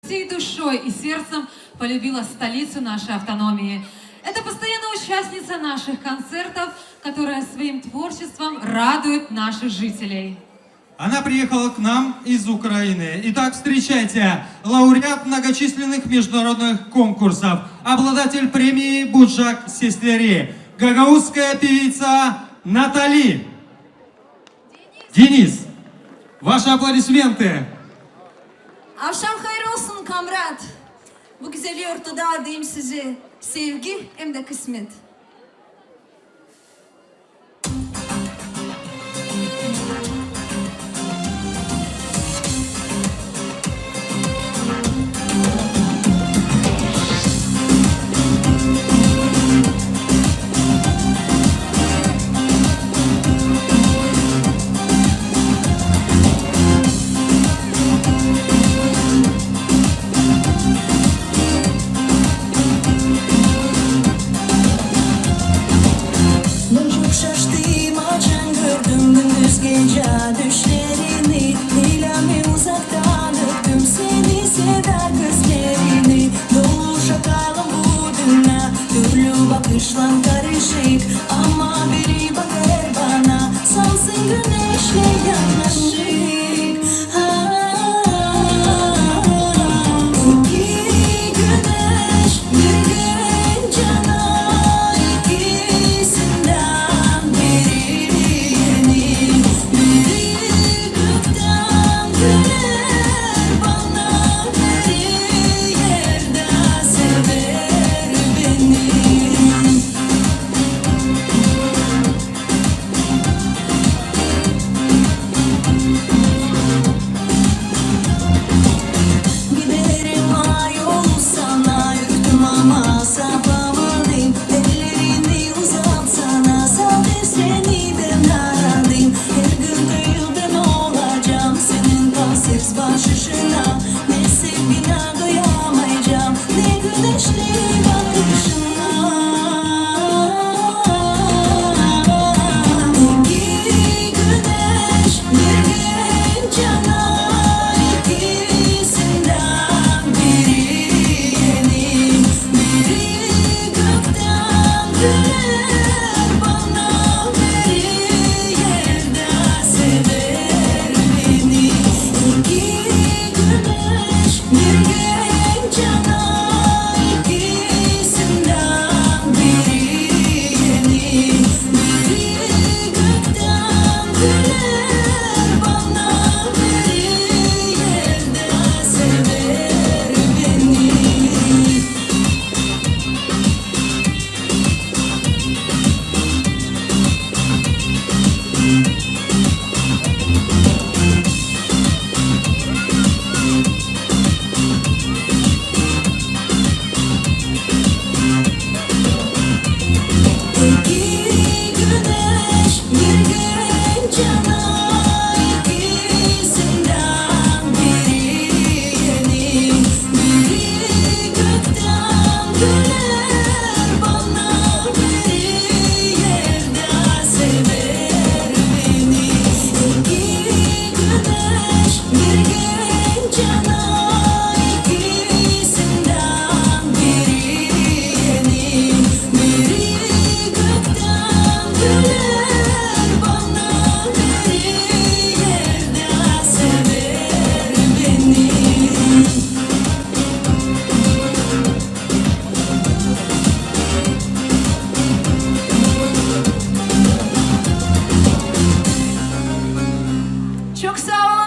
всей душой и сердцем полюбила столицу нашей автономии. Это постоянная участница наших концертов, которая своим творчеством радует наших жителей. Она приехала к нам из Украины. Итак, встречайте, лауреат многочисленных международных конкурсов, обладатель премии «Буджак Сеслери», гагаузская певица Натали. Денис, ваши аплодисменты. Akşam hayır olsun kamrat. Bu güzel yurtta diyeyim size sevgi hem de kısmet. Düşlerini, eylemi uzaktan öptüm seni sever gözlerini. Dolu şakalım bu dünya, türlü bakışlar karışık ama biri bakar bana, sansın güneşle yanaşık. İki güneş bir gün cana, ikisinden biri yeni. Çok sağ ol.